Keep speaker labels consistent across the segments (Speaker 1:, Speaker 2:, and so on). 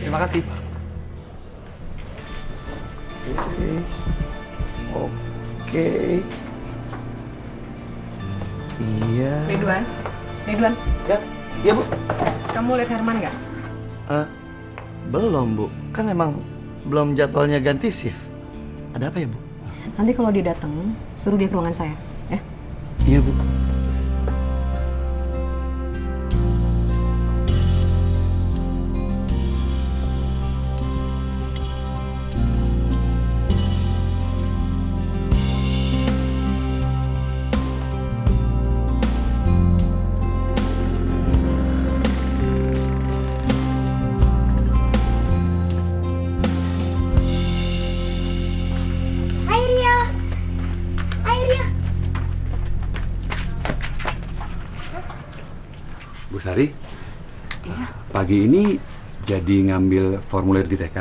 Speaker 1: Terima kasih.
Speaker 2: Oke. Iya.
Speaker 3: Ridwan, Ridwan,
Speaker 2: Ya, iya Bu.
Speaker 3: kamu lihat Herman nggak?
Speaker 2: Belum Bu, kan emang belum jadwalnya ganti shift. Ada apa ya Bu?
Speaker 3: Nanti kalau dia datang, suruh dia ke ruangan saya, ya.
Speaker 2: Iya Bu.
Speaker 4: Hai Ria. Hai Ria.
Speaker 5: Bu Sari, pagi ini jadi ngambil formulir di TK.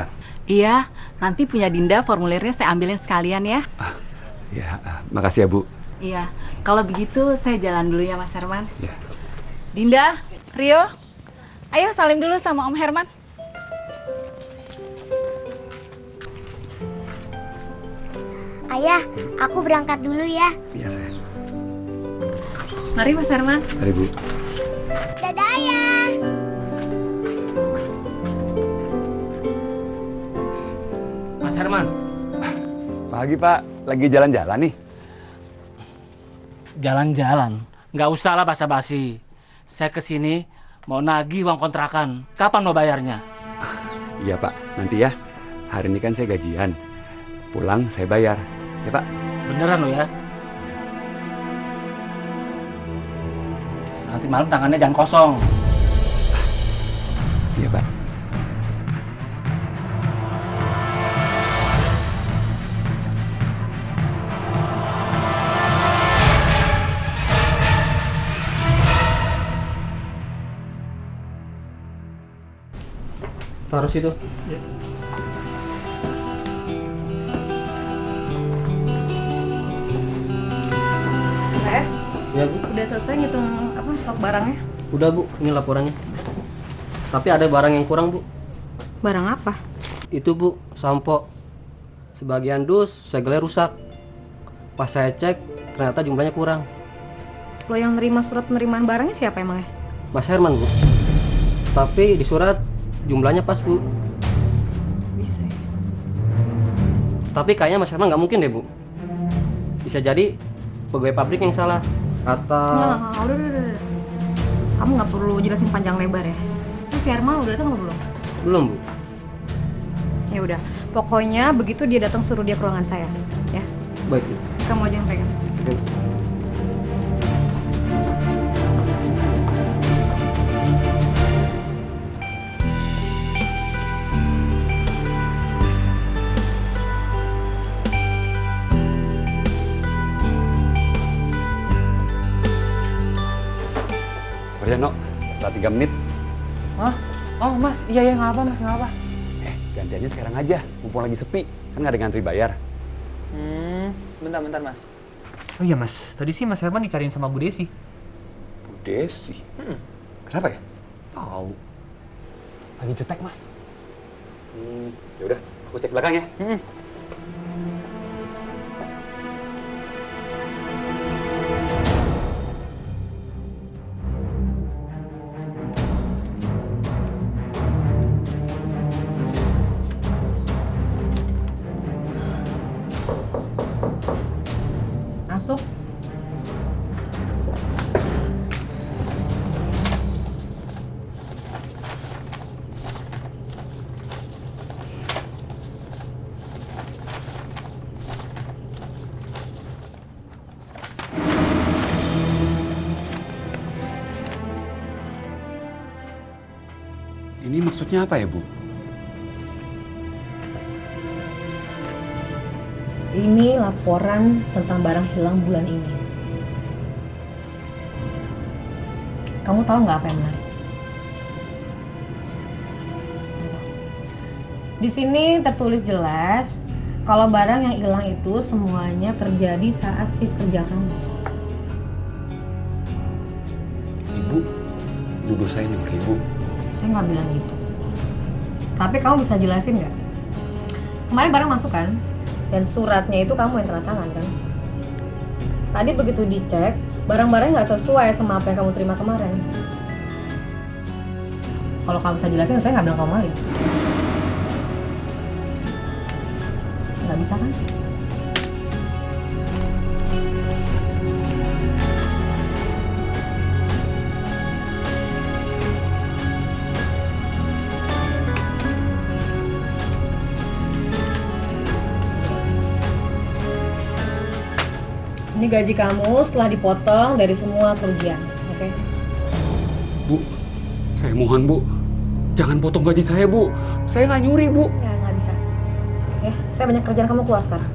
Speaker 6: Iya, nanti punya Dinda formulirnya saya ambilin sekalian ya.
Speaker 5: Ya, makasih ya Bu.
Speaker 6: Iya, kalau begitu saya jalan dulu ya Mas Herman.
Speaker 5: Ya.
Speaker 6: Dinda, Rio, ayo salim dulu sama Om Herman.
Speaker 4: Ayah, aku berangkat dulu ya.
Speaker 5: Iya sayang.
Speaker 6: Mari Mas Herman.
Speaker 5: Mari Bu.
Speaker 4: Dadah Ayah.
Speaker 1: Mas Herman,
Speaker 5: Pagi Pak, lagi jalan-jalan nih.
Speaker 1: jalan-jalan. Nggak usah lah basa-basi. Saya kesini mau nagih uang kontrakan. Kapan mau bayarnya?
Speaker 5: Iya Pak, nanti ya. Hari ini kan saya gajian. Pulang saya bayar. Ya Pak.
Speaker 1: Beneran lo ya? Nanti malam tangannya jangan kosong.
Speaker 5: Iya Pak.
Speaker 1: Taruh situ.
Speaker 3: Ya Bu. Udah selesai ngitung apa stok barangnya?
Speaker 7: Udah Bu, ini laporannya. Tapi ada barang yang kurang Bu.
Speaker 3: Barang apa?
Speaker 7: Itu Bu, sampo. Sebagian dus segelnya rusak. Pas saya cek, ternyata jumlahnya kurang.
Speaker 3: Lo yang nerima surat penerimaan barangnya siapa emangnya?
Speaker 7: Mas Herman Bu. Tapi di surat jumlahnya pas Bu.
Speaker 3: Bisa ya.
Speaker 7: Tapi kayaknya Mas Herman nggak mungkin deh Bu. Bisa jadi pegawai pabrik yang salah. Atau...
Speaker 3: Nggak, udah. Kamu nggak perlu jelasin panjang lebar ya. Terus si Herman udah datang apa belum?
Speaker 7: Belum Bu.
Speaker 3: Ya udah, pokoknya begitu dia datang suruh dia ke ruangan saya, ya.
Speaker 7: Baik Bu.
Speaker 3: Kamu aja yang pegang.
Speaker 7: Oke.
Speaker 5: Mariano, setelah 3 menit.
Speaker 8: Hah? Oh Mas, iya nggak apa Mas, nggak apa.
Speaker 5: Gantiannya sekarang aja, mumpung lagi sepi. Kan nggak ada ngantri bayar.
Speaker 8: Bentar Mas. Oh iya Mas, tadi sih Mas Herman dicariin sama Bu Desi.
Speaker 5: Bu Desi? Kenapa ya?
Speaker 8: Tahu. Lagi jutek Mas.
Speaker 5: Ya udah, aku cek belakang ya.
Speaker 3: Masuk.
Speaker 5: Ini maksudnya apa ya, Bu?
Speaker 3: Ini laporan tentang barang hilang bulan ini. Kamu tahu nggak apa yang menarik? Di sini tertulis jelas kalau barang yang hilang itu semuanya terjadi saat shift kerja kamu.
Speaker 5: Ibu, duduk saya nomor Ibu.
Speaker 3: Saya nggak bilang gitu. Tapi kamu bisa jelasin nggak? Kemarin barang masuk kan? Dan suratnya itu kamu yang tanda tangan kan? Tadi begitu dicek, barang-barang nggak sesuai sama apa yang kamu terima kemarin. Kalau kamu bisa jelasin, saya nggak bilang kamu maling. Nggak bisa kan? Ini gaji kamu setelah dipotong dari semua kerugian, oke?
Speaker 5: Bu, saya mohon Bu, jangan potong gaji saya Bu. Saya nggak nyuri Bu.
Speaker 3: Ya, nggak bisa. Ya, saya banyak kerjaan, kamu keluar sekarang.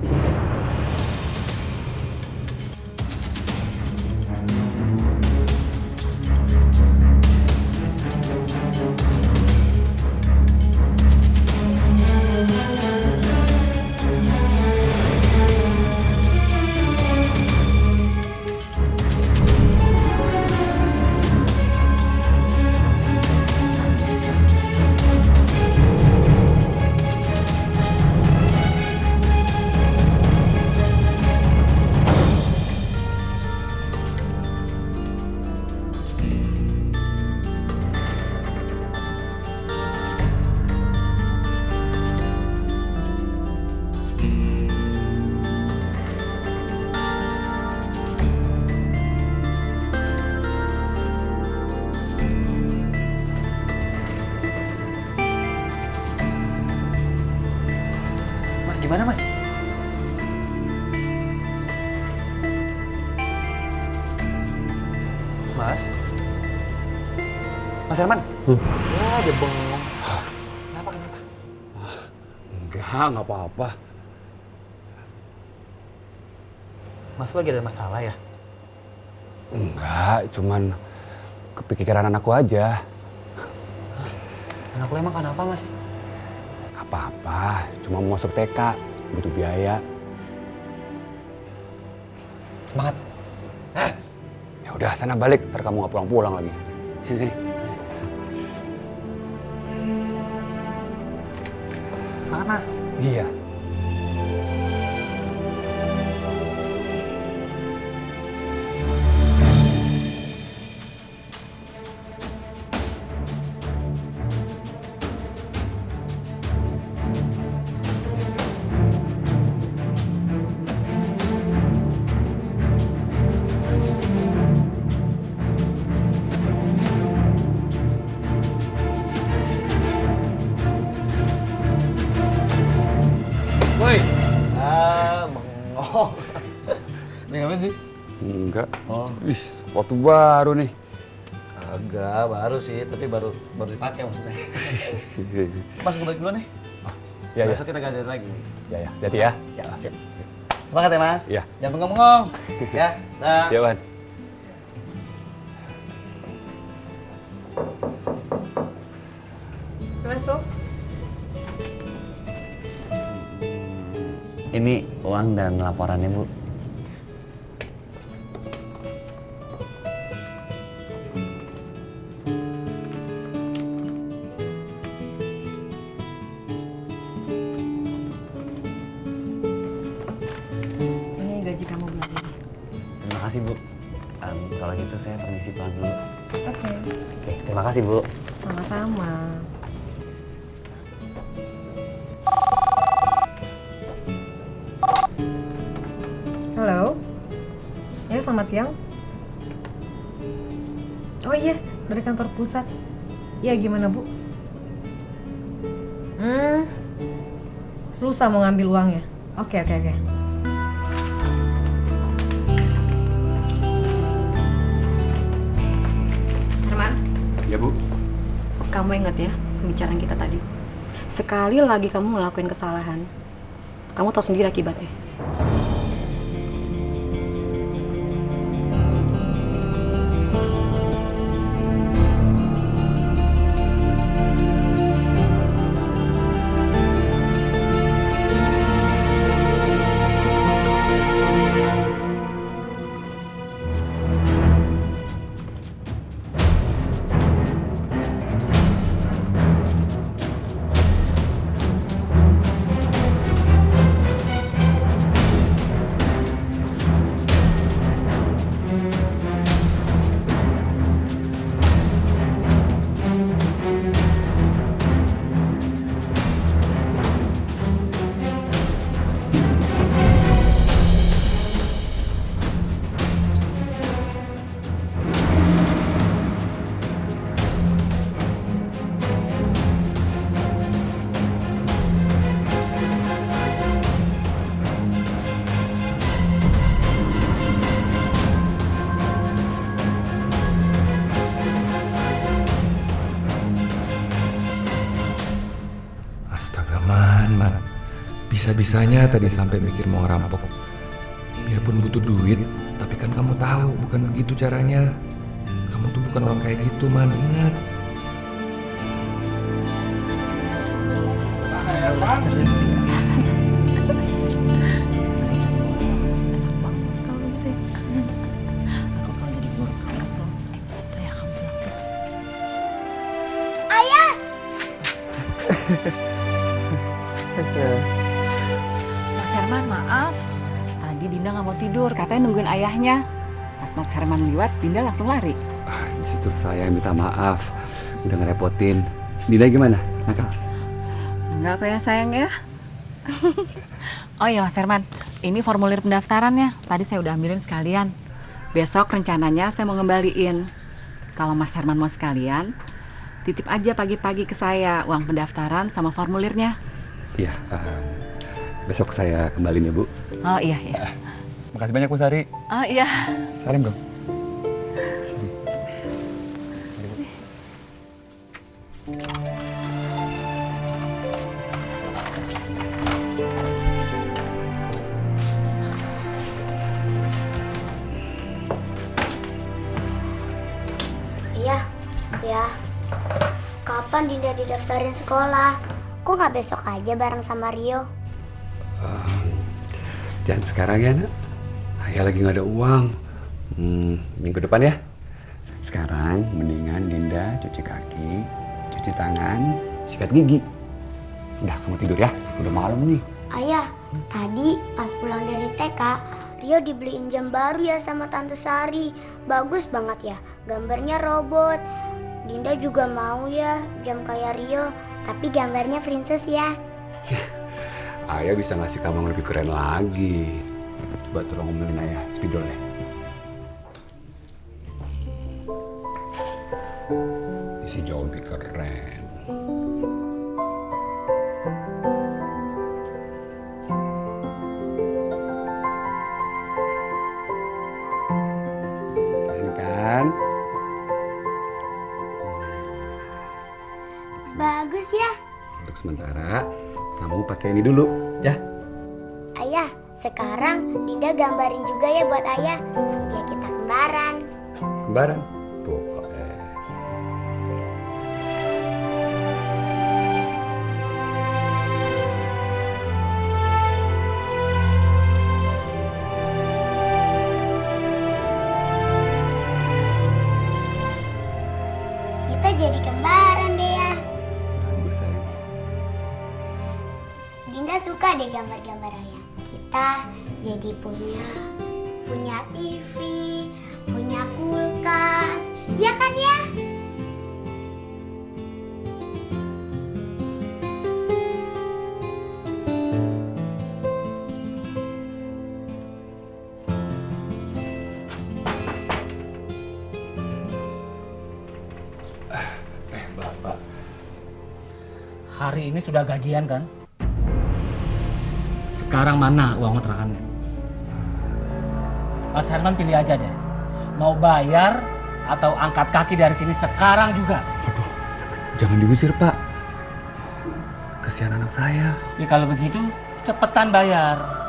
Speaker 2: Mas gimana mas? Mas? Mas Herman? Ya dia bengong. Kenapa?
Speaker 5: Enggak apa-apa.
Speaker 2: Mas lagi ada masalah ya?
Speaker 5: Enggak, cuman kepikiran anakku aja.
Speaker 2: Anak lo emang kenapa mas?
Speaker 5: Gak apa-apa, cuma mau masuk TK, butuh biaya.
Speaker 2: Semangat.
Speaker 5: Ya udah, sana balik, ntar kamu nggak pulang-pulang lagi. Sini.
Speaker 2: Semangat mas.
Speaker 5: Iya.
Speaker 2: Woi. Bengong. Ini ngapain sih?
Speaker 5: Enggak.
Speaker 2: Oh.
Speaker 5: Wih, sepatu baru nih.
Speaker 2: Agak baru sih, tapi baru dipakai maksudnya. Mas gue balik duluan nih.
Speaker 5: Ya,
Speaker 2: Besok kita ganti lagi.
Speaker 5: ya, hati ya.
Speaker 2: Ya, sip. Semangat ya mas.
Speaker 5: Iya.
Speaker 2: Jangan bengong-bengong. Ya. Dah.
Speaker 5: Ya, Wan.
Speaker 3: Masuk.
Speaker 7: Ini uang dan laporannya, Bu.
Speaker 3: Ini gaji kamu bulan ini.
Speaker 7: Terima kasih, Bu. Kalau gitu saya permisi pulang dulu.
Speaker 3: Oke.
Speaker 7: Oke, terima kasih, Bu.
Speaker 3: Sama-sama. Halo. Ya, selamat siang. Oh iya, dari kantor pusat. Iya, gimana, Bu? Lusa mau ngambil uangnya. Oke. Herman,
Speaker 5: Ya, Bu.
Speaker 3: kamu ingat ya pembicaraan kita tadi? Sekali lagi kamu ngelakuin kesalahan, kamu tahu sendiri akibatnya.
Speaker 9: Man. Bisa-bisanya tadi sampai mikir mau ngerampok. Biarpun butuh duit, tapi kan kamu tahu bukan begitu caranya. Kamu tuh bukan orang kayak gitu, Man. Ingat.
Speaker 4: Ayah,
Speaker 6: Mas Herman, maaf. Tadi Dinda nggak mau tidur, katanya nungguin ayahnya. Pas Mas Herman lewat, Dinda langsung lari.
Speaker 5: Justru saya yang minta maaf. Udah ngerepotin. Dinda gimana? Nakal?
Speaker 6: Enggak apa ya sayang ya. Oh iya Mas Herman, ini formulir pendaftarannya. Tadi saya udah ambilin sekalian. Besok rencananya saya mau ngembaliin. Kalau Mas Herman mau sekalian, titip aja pagi-pagi ke saya uang pendaftaran sama formulirnya.
Speaker 5: Iya, besok saya kembaliin ya Bu.
Speaker 6: Oh iya, iya.
Speaker 5: Makasih banyak Bu Sari.
Speaker 6: Oh iya.
Speaker 5: Salim dong.
Speaker 4: iya, ya. Kapan Dinda didaftarin sekolah? Kok nggak besok aja bareng sama Rio?
Speaker 5: Jangan sekarang ya nak. Ayah lagi nggak ada uang. Minggu depan ya. Sekarang mendingan Dinda cuci kaki, cuci tangan, sikat gigi. Udah kamu tidur ya. Udah malam nih.
Speaker 4: Ayah, tadi pas pulang dari TK, Rio dibeliin jam baru ya sama Tante Sari. Bagus banget ya, gambarnya robot. Dinda juga mau ya jam kayak Rio, tapi gambarnya princess ya.
Speaker 5: Ayah bisa ngasih kamu yang lebih keren lagi. Coba tolong ngomongin ayah, spidol deh. Isi jauh lebih keren. Keren kan?
Speaker 4: Bagus ya.
Speaker 5: Untuk sementara, kamu pakai ini dulu, ya.
Speaker 4: Ayah, sekarang Dinda gambarin juga ya buat ayah, biar kita kembaran.
Speaker 5: Kembaran. Boleh.
Speaker 4: Kita jadi kembaran deh ya.
Speaker 5: Bagus sayang.
Speaker 4: Dinda suka deh gambar-gambar ayah. Kita jadi punya TV, punya kulkas, ya kan ya?
Speaker 5: Bapak.
Speaker 1: Hari ini sudah gajian kan? Sekarang mana uang kontrakannya? Mas Herman pilih aja deh. Mau bayar atau angkat kaki dari sini sekarang juga.
Speaker 5: Aduh, jangan diusir Pak. Kasihan anak saya.
Speaker 1: Ya kalau begitu cepetan bayar.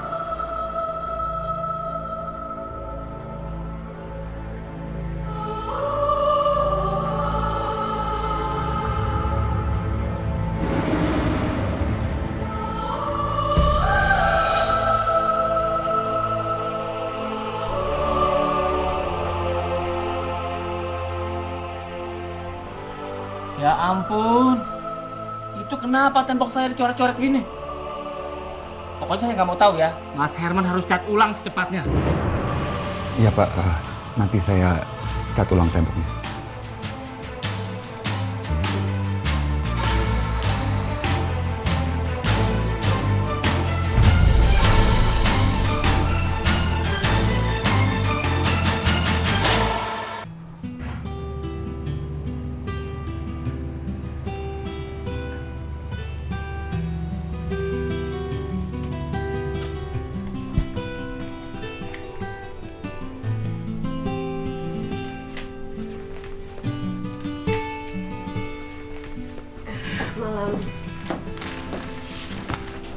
Speaker 1: Ya ampun, itu kenapa tembok saya dicoret-coret gini? Pokoknya saya nggak mau tahu ya, Mas Herman harus cat ulang secepatnya.
Speaker 5: Iya Pak, nanti saya cat ulang temboknya.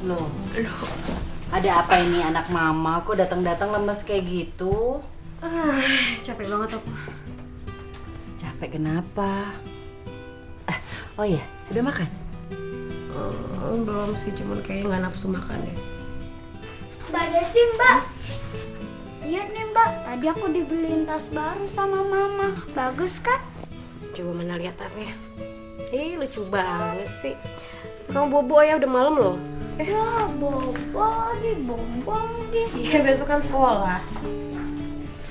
Speaker 6: Loh, ada apa ini anak mama? Kok datang-datang lemes kayak gitu?
Speaker 3: Capek banget aku.
Speaker 6: Capek kenapa? Oh iya, udah makan?
Speaker 3: Belum sih, cuman kayaknya nggak nafsu makan deh.
Speaker 4: Mbak Desi, Mbak. Lihat nih, Mbak. Tadi aku dibeliin tas baru sama Mama. Bagus kan?
Speaker 3: Coba mana lihat tasnya. Lucu banget sih. Kamu bobo ya, udah malam loh.
Speaker 4: Ya, bobo lagi, bombong lagi.
Speaker 3: Iya, besok kan sekolah.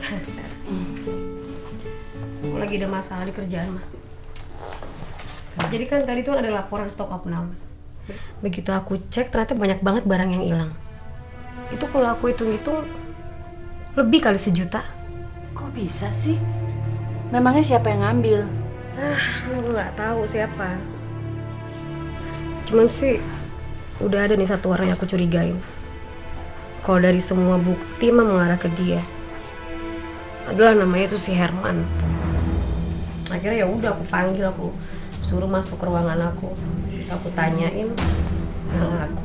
Speaker 3: Dasar. Aku lagi ada masalah di kerjaan, mah. Jadi kan tadi tuh ada laporan stok opnam. Begitu aku cek, ternyata banyak banget barang yang hilang. Itu kalau aku hitung-hitung lebih kali 1 juta.
Speaker 6: Kok bisa sih? Memangnya siapa yang ngambil?
Speaker 3: Aku nggak tahu siapa. Cuman sih udah ada nih 1 orang yang aku curigain. Kalau dari semua bukti mah mengarah ke dia. Adalah namanya itu si Herman. Akhirnya ya udah aku panggil, aku suruh masuk ke ruangan aku. Aku tanyain, nggak ngaku.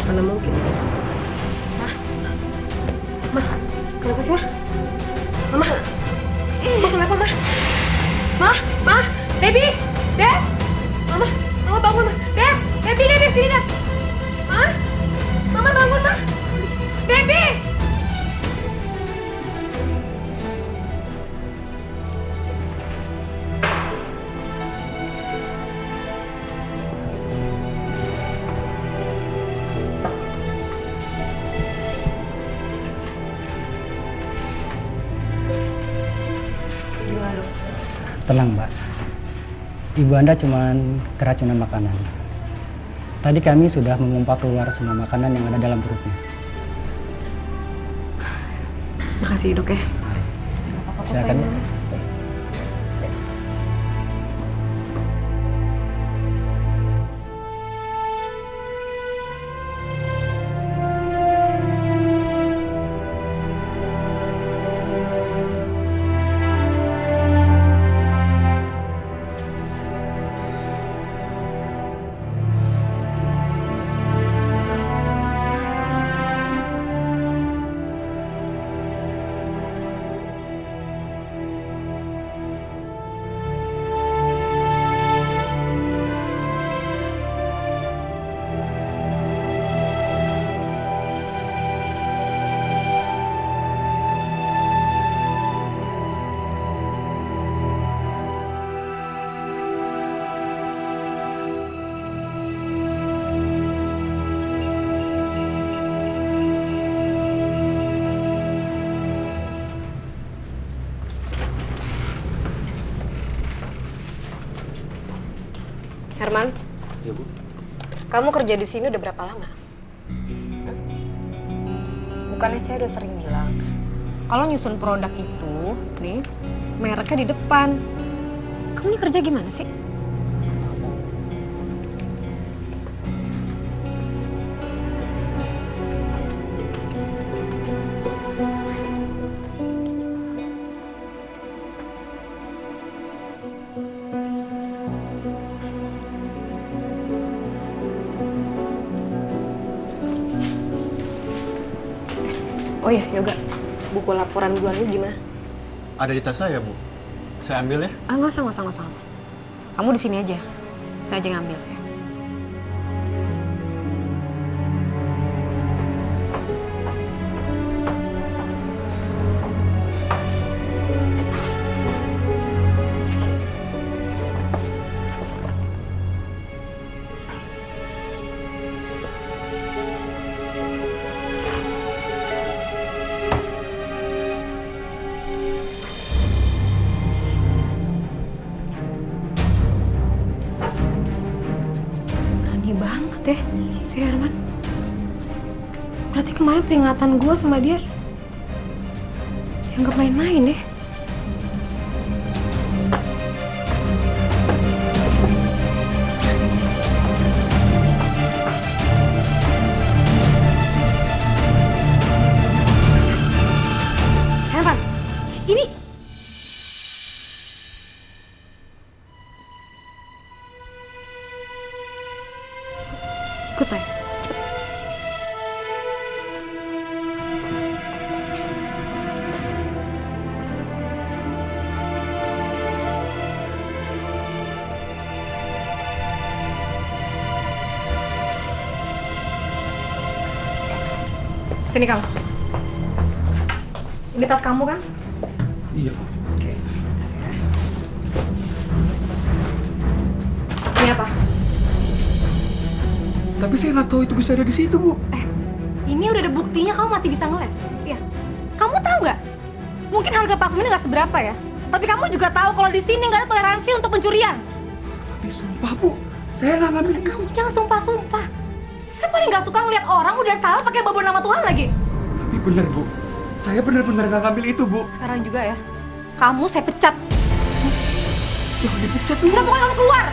Speaker 3: Mana mungkin? Mah, kenapa sih, Mah? Mama, kenapa, Mah? Mah, Debbie, Deb, Mama bangun, Mah. Deb, Debbie, sini, Deb. Mama bangun, Mah. Debbie.
Speaker 10: Tenang, Mbak. Ibu Anda cuma keracunan makanan. Tadi kami sudah mengumpat keluar semua makanan yang ada dalam perutnya.
Speaker 3: Makasih, Dok ya.
Speaker 10: Silakan.
Speaker 3: Herman,
Speaker 7: Ya, Bu.
Speaker 3: kamu kerja di sini udah berapa lama? Bukannya saya udah sering bilang, kalau nyusun produk itu, nih, mereknya di depan. Kamu ini kerja gimana sih? Oh iya, Yoga. Buku laporan bulan ini gimana?
Speaker 11: Ada di tas saya, Bu. Saya ambil ya?
Speaker 3: Nggak usah. Kamu di sini aja. Saya aja ngambil ya. Banget ya si Herman. Berarti kemarin peringatan gue sama dia yang gak main-main ya. Herman, ini Ikut saya. Sini kamu. Ini tas kamu kan?
Speaker 9: Iya.
Speaker 3: Oke. Ini apa?
Speaker 9: Tapi saya nggak tahu itu bisa ada di situ, Bu.
Speaker 3: Ini udah ada buktinya kamu masih bisa ngeles. Iya. Kamu tahu nggak? Mungkin harga parfum ini nggak seberapa ya. Tapi kamu juga tahu kalau di sini nggak ada toleransi untuk pencurian.
Speaker 9: Tapi sumpah, Bu, saya nggak ngambil.
Speaker 3: Kamu jangan sumpah-sumpah. Saya paling nggak suka ngeliat orang udah salah pakai bawa nama Tuhan lagi.
Speaker 9: Tapi benar, Bu. Saya benar-benar nggak ngambil itu, Bu.
Speaker 3: Sekarang juga ya. Kamu saya pecat.
Speaker 9: Jangan dipecat, Bu.
Speaker 3: Nggak, pokoknya kamu keluar.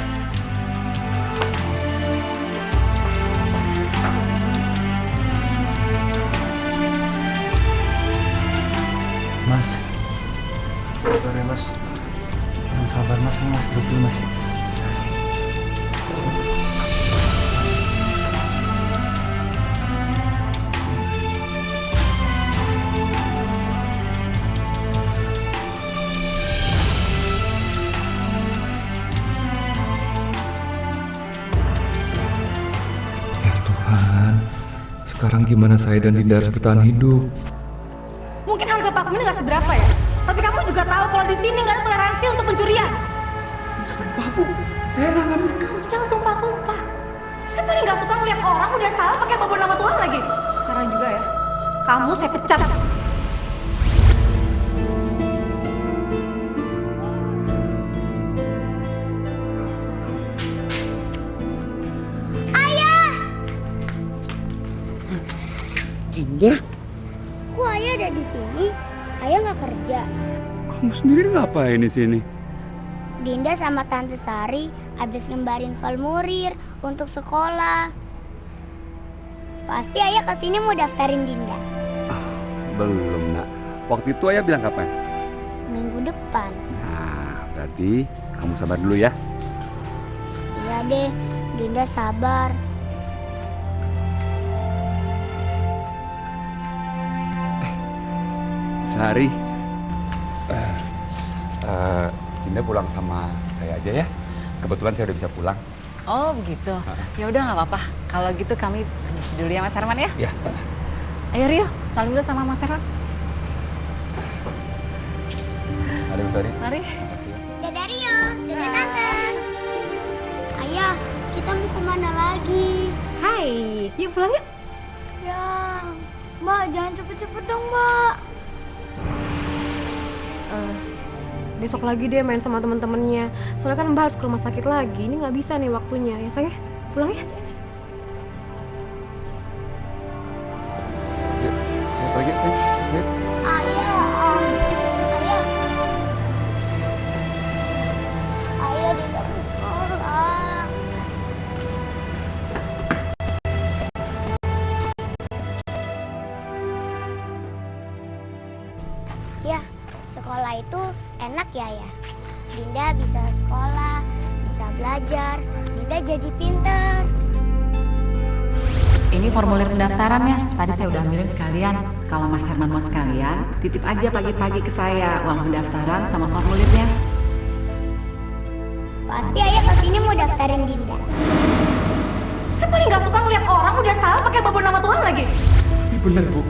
Speaker 10: Mas, sabar ya Mas. Yang sabar Mas, Mas duduk dulu Mas.
Speaker 9: Ya Tuhan, sekarang gimana saya dan Dinda harus bertahan hidup?
Speaker 3: Mungkin harga parfum ini nggak seberapa ya. Tapi kamu juga tahu kalau di sini nggak ada toleransi untuk pencurian.
Speaker 9: Sumpah, Bu, saya nggak ngambil.
Speaker 3: Kamu jangan sumpah-sumpah. Saya paling nggak suka ngeliat orang udah salah pakai bawa nama Tuhan lagi. Sekarang juga ya. Kamu saya pecat.
Speaker 4: Ayah!
Speaker 5: Dinda,
Speaker 4: Kok ayah ada di sini? Ayah nggak kerja.
Speaker 5: kamu sendiri ngapain di sini?
Speaker 4: Dinda sama Tante Sari habis ngembarin formulir untuk sekolah. Pasti ayah kesini mau daftarin Dinda.
Speaker 5: Belum, Nak. Waktu itu ayah bilang kapan?
Speaker 4: Minggu depan.
Speaker 5: Nah, berarti kamu sabar dulu ya.
Speaker 4: Iya deh, Dinda sabar.
Speaker 5: Sehari. Dinda pulang sama saya aja ya. Kebetulan saya udah bisa pulang.
Speaker 6: Oh begitu. Ya udah nggak apa-apa. Kalau gitu kami permisi dulu ya Mas Herman ya.
Speaker 5: Ya.
Speaker 6: Ayo Rio, salam dulu sama Mas Herman.
Speaker 5: Ada Bu Sari.
Speaker 6: Mari.
Speaker 4: Dadah Rio, dadah Tante. Ayah, kita mau kemana lagi?
Speaker 3: Hai, yuk pulang yuk.
Speaker 4: Ya, Mbak jangan cepet-cepet dong Mbak.
Speaker 3: Besok lagi deh main sama temen-temennya. Soalnya kan Mbak harus ke rumah sakit lagi. Ini nggak bisa nih waktunya. Ya sayang ya, pulang ya.
Speaker 5: Yuk, kita pergi, sayang. Yuk.
Speaker 4: Ayah, ayah Dinda mau sekolah. Ya, sekolah itu enak ya ya. Dinda bisa sekolah, bisa belajar, Dinda jadi pinter.
Speaker 6: Ini formulir pendaftarannya. Tadi saya udah ambilin sekalian. Kalau Mas Herman mau sekalian, titip aja pagi-pagi ke saya uang pendaftaran sama formulirnya.
Speaker 4: Pasti ayah kesini mau daftarin Dinda.
Speaker 3: Saya paling nggak suka ngeliat orang udah salah pakai bawa nama Tuhan lagi.
Speaker 9: Ini benar, Bu.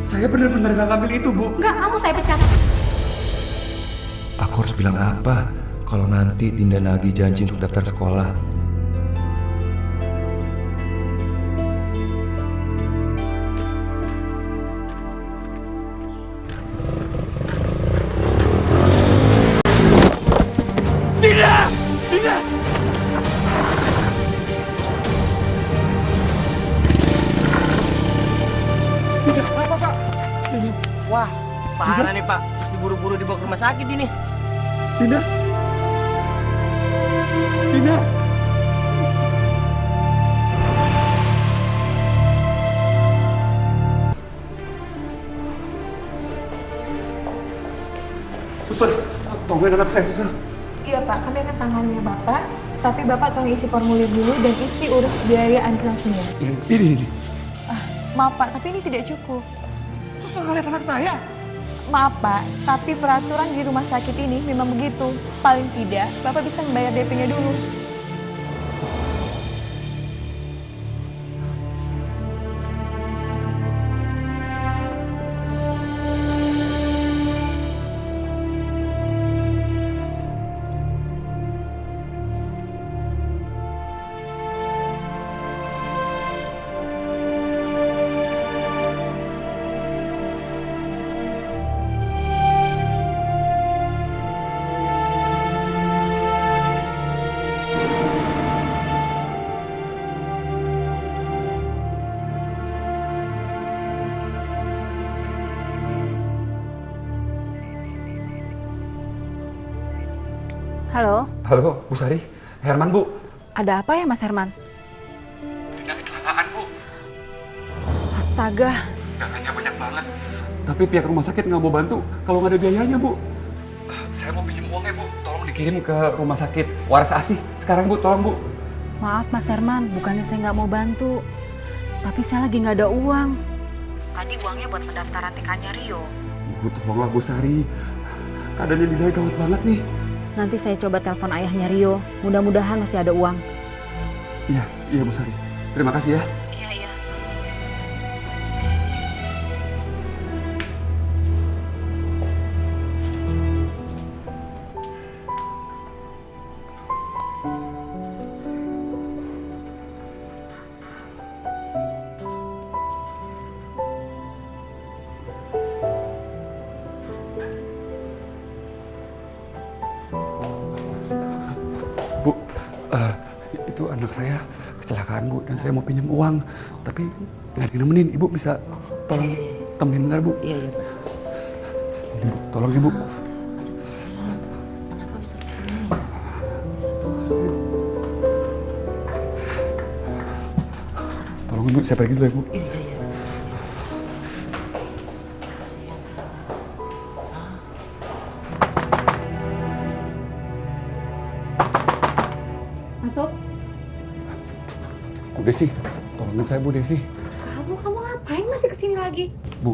Speaker 9: Saya benar-benar nggak ngambil itu, Bu.
Speaker 3: Enggak, kamu saya pecat.
Speaker 9: Aku harus bilang apa kalau nanti Dinda lagi janji untuk daftar sekolah?
Speaker 5: Dinda! Dinda!
Speaker 7: Wah, parah nih Pak. Terus diburu-buru dibawa ke rumah sakit ini.
Speaker 5: Dinda! Dinda!
Speaker 9: Suster, tolongin anak saya, suster.
Speaker 3: Iya Pak, kami akan tangannya Bapak.
Speaker 12: Tapi Bapak tolong isi formulir dulu dan isi urus biaya administrasinya.
Speaker 5: Ini.
Speaker 12: Maaf Pak, tapi ini tidak cukup.
Speaker 5: Terus nggak lihat anak saya?
Speaker 12: Maaf Pak, tapi peraturan di rumah sakit ini memang begitu. Paling tidak, Bapak bisa membayar DP-nya dulu.
Speaker 6: Halo,
Speaker 5: Halo, Bu Sari. Herman, Bu.
Speaker 6: ada apa ya Mas Herman?
Speaker 5: Dinda kecelakaan, Bu.
Speaker 6: Astaga,
Speaker 5: Dananya banyak banget. Tapi pihak rumah sakit nggak mau bantu kalau nggak ada biayanya, Bu. Saya mau pinjam uangnya, Bu. Tolong dikirim ke rumah sakit Waras Asih. Sekarang, Bu. Tolong, Bu.
Speaker 6: maaf Mas Herman, bukannya saya nggak mau bantu. Tapi saya lagi nggak ada uang. Tadi uangnya buat pendaftaran TK-nya Rio.
Speaker 5: Bu, tolonglah, Bu Sari. Keadaannya Dinda gawat banget nih.
Speaker 6: Nanti saya coba telepon ayahnya Rio. Mudah-mudahan masih ada uang.
Speaker 5: Iya, Bu Sari. Terima kasih ya.
Speaker 6: Iya.
Speaker 5: Bu, itu anak saya kecelakaan, Bu, dan saya mau pinjam uang, tapi nggak ada yang nemenin. Ibu bisa tolong temenin bentar, Bu?
Speaker 13: Iya, Pak.
Speaker 5: Ini, Bu, tolong Ibu.
Speaker 13: Kenapa bisa begini?
Speaker 5: Tolong Ibu, saya pergi dulu ya, Bu.
Speaker 13: Iya.
Speaker 6: Masuk.
Speaker 5: Bu Desi, tolongin saya, Bu Desi.
Speaker 6: Kamu ngapain masih kesini lagi?
Speaker 5: Bu,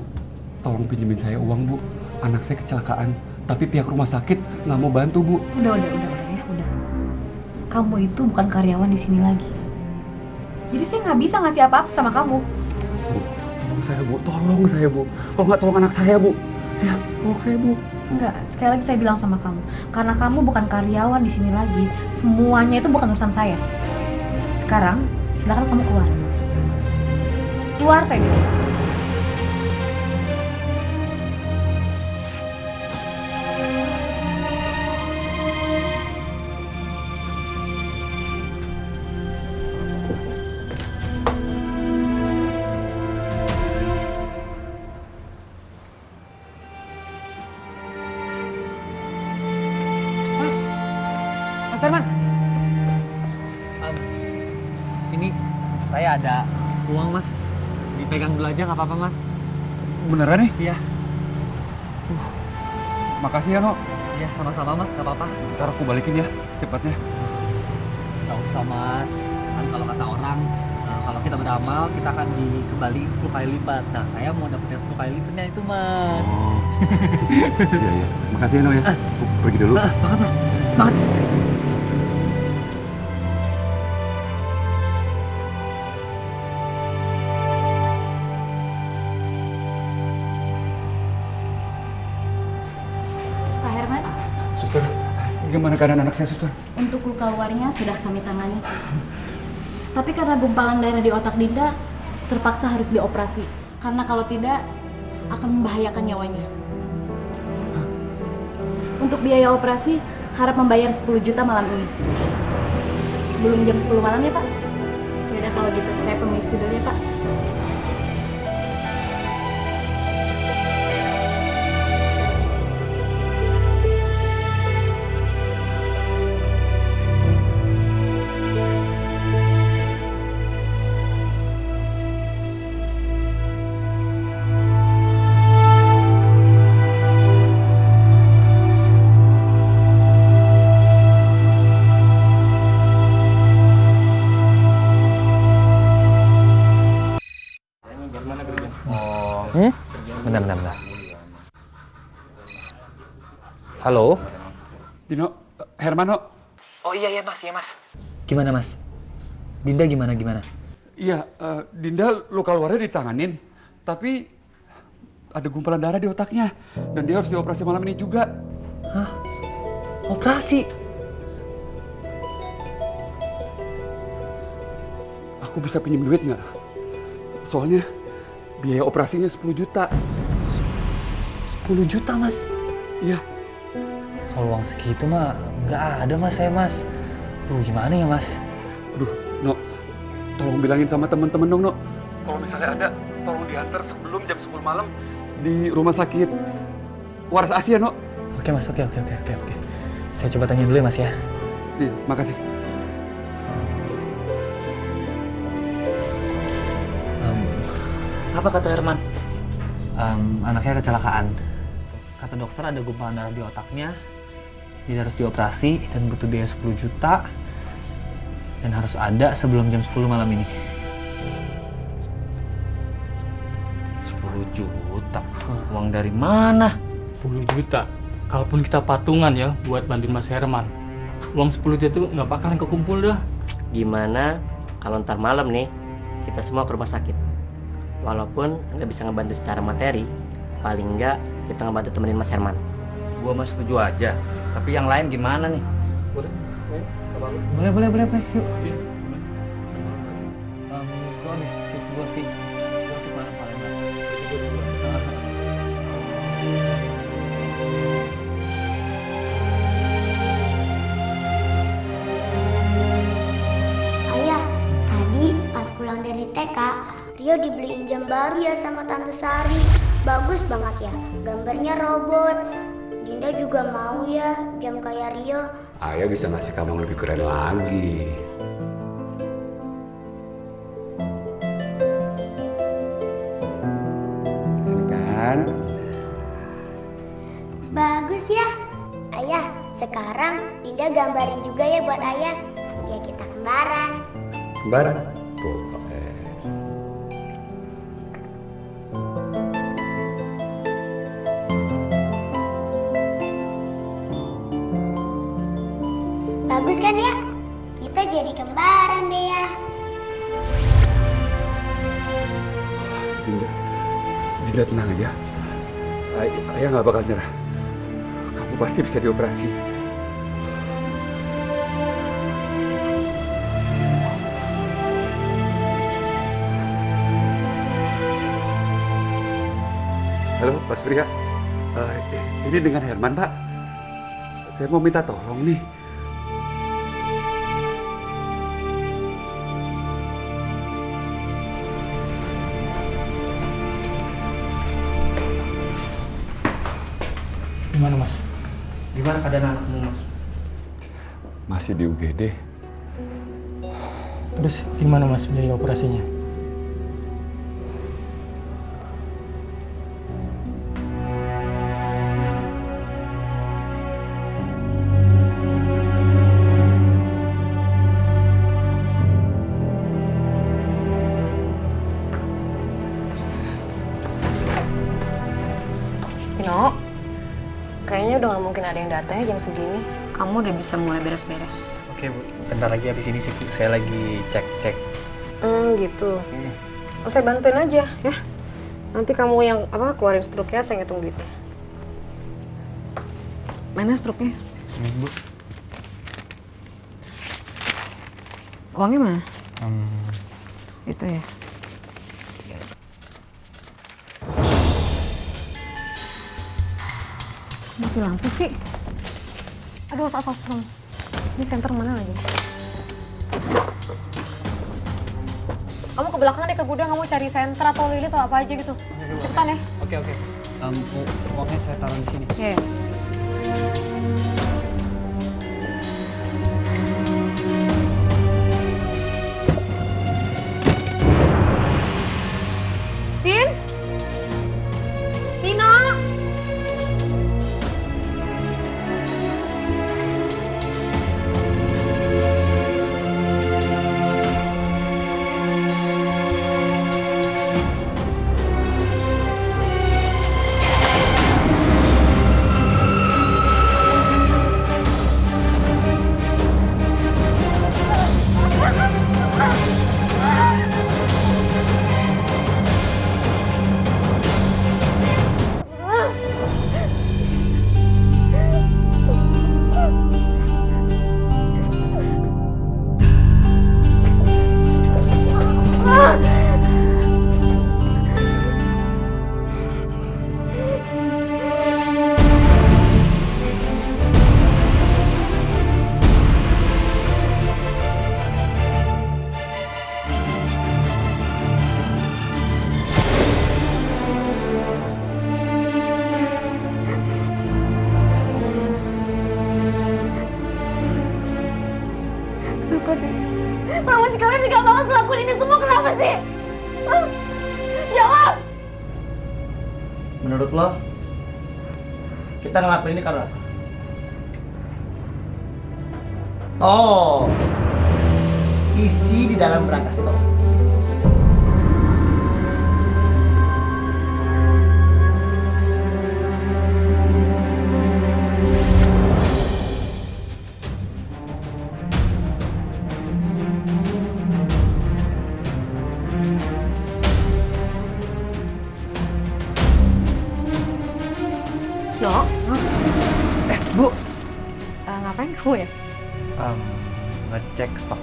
Speaker 5: tolong pinjemin saya uang, Bu. Anak saya kecelakaan, tapi pihak rumah sakit nggak mau bantu, Bu.
Speaker 3: Udah ya, udah. Kamu itu bukan karyawan di sini lagi. Jadi saya nggak bisa ngasih apa-apa sama kamu.
Speaker 5: Bu, tolong saya, Bu. Tolong saya, Bu. Kalau nggak tolong anak saya, Bu. Ya, tolong saya, Bu.
Speaker 3: Enggak, sekali lagi saya bilang sama kamu. Karena kamu bukan karyawan di sini lagi, semuanya itu bukan urusan saya. Sekarang, silakan kamu keluar. Keluar saya bilang.
Speaker 8: Mas Herman. Ini saya ada uang, Mas. Dipegang dulu aja nggak apa-apa, Mas.
Speaker 5: Beneran nih?
Speaker 8: Iya.
Speaker 5: Makasih ya, No.
Speaker 8: Iya, sama-sama, Mas. Nggak apa-apa.
Speaker 5: Ntar aku balikin ya, secepatnya.
Speaker 8: Nggak usah, Mas. Kan kalau kata orang, kalau kita beramal, kita akan dikembaliin 10 kali lipat. Nah, saya mau dapetin 10 kali lipatnya itu, Mas.
Speaker 5: Oh. Iya. Makasih ya, No ya. Aku pergi dulu.
Speaker 8: Semangat, Mas. Semangat.
Speaker 14: Pak Herman,
Speaker 5: Suster, gimana keadaan anak saya, Suster?
Speaker 14: untuk luka luarnya sudah kami tangani. Tapi karena gumpalan darah di otak Dinda, terpaksa harus dioperasi. Karena kalau tidak, akan membahayakan nyawanya. Untuk biaya operasi, harap membayar 10 juta malam ini. Sebelum jam 10 malam ya, Pak? Yaudah kalau gitu, saya permisi dulu ya, Pak.
Speaker 9: bentar. Halo?
Speaker 5: Dino, Hermano.
Speaker 8: Oh iya mas. Gimana mas? Dinda gimana?
Speaker 5: Iya, Dinda luka luarnya ditanganin, tapi ada gumpalan darah di otaknya dan dia harus dioperasi malam ini juga.
Speaker 8: Hah? Operasi?
Speaker 5: Aku bisa pinjam duit nggak? Soalnya biaya operasinya 10 juta.
Speaker 8: 10 juta mas?
Speaker 5: Iya.
Speaker 8: Kalau uang segitu mah nggak ada mas saya mas. Duh gimana ya mas?
Speaker 5: Aduh, No, tolong bilangin sama temen-temen dong, No. Kalau misalnya ada, tolong diantar sebelum jam 10 malam di rumah sakit Waras Asia, No.
Speaker 8: Oke mas, oke. Saya coba tanya dulu ya mas ya.
Speaker 5: Iya, makasih.
Speaker 8: Apa kata Herman? Anaknya kecelakaan. Kata dokter ada gumpalan darah di otaknya. Dia harus dioperasi dan butuh biaya 10 juta. Dan harus ada sebelum jam 10 malam ini.
Speaker 1: 10 juta? Uang dari mana?
Speaker 13: 10 juta? Kalaupun kita patungan ya buat bantuin Mas Herman, uang 10 juta itu nggak bakalan kekumpul dah.
Speaker 7: Gimana kalau ntar malam nih kita semua ke rumah sakit? Walaupun nggak bisa ngebantu secara materi, paling nggak kita ngebantu temenin Mas Herman.
Speaker 1: Gua mah setuju aja. Tapi yang lain gimana nih?
Speaker 8: Boleh. Yuk. Gua habis shift gua sih malam soalnya.
Speaker 4: Ayah, tadi pas pulang dari TK, Rio dibeliin jam baru ya sama Tante Sari. Bagus banget ya, gambarnya robot. Dinda juga mau ya jam kayak Rio.
Speaker 5: Ayah bisa ngasih kamu yang lebih keren lagi. Keren kan?
Speaker 4: Bagus ya. Ayah, sekarang Dinda gambarin juga ya buat ayah. Ya kita kembaran.
Speaker 5: Kembaran? Boleh.
Speaker 4: Bagus kan ya? Kita jadi kembaran deh ya.
Speaker 5: Dinda tenang aja. Ayah nggak bakal nyerah. Kamu pasti bisa dioperasi. Halo, Pak Surya. Ini dengan Herman, Pak. Saya mau minta tolong nih.
Speaker 13: Gimana mas?
Speaker 1: Gimana keadaan anakmu mas?
Speaker 5: Masih di UGD.
Speaker 13: Terus gimana mas biaya operasinya?
Speaker 3: Tino, kayaknya udah gak mungkin ada yang datang ya jam segini. Kamu udah bisa mulai beres-beres.
Speaker 8: Oke Bu, bentar lagi habis ini sih Bu. Saya lagi cek.
Speaker 3: Gitu. Oh, saya bantuin aja ya. Nanti kamu yang keluarin struknya, saya ngitung duitnya. Mana struknya?
Speaker 8: Ini Bu.
Speaker 3: Uangnya mana? Itu ya. Mati lampu sih. Aduh, asal. Ini senter mana lagi? Kamu ke belakang deh ke gudang, kamu cari senter atau lili atau apa aja gitu. Cepetan ya.
Speaker 8: Oke. Uangnya saya taruh di sini.
Speaker 3: Iya. Tin? Tino?
Speaker 12: Kenapa sih? Kenapa sih kalian tega banget melakukan ini semua? Kenapa sih? Hah? Jawab!
Speaker 2: Menurut lo, kita ngelakuin ini karena apa? Oh, isi di dalam berangkas itu.
Speaker 3: No?
Speaker 8: Bu.
Speaker 3: Ngapain kamu ya?
Speaker 8: Ngecek stok.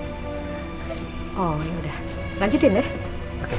Speaker 3: Oh, ya udah. Lanjutin ya.
Speaker 8: Oke.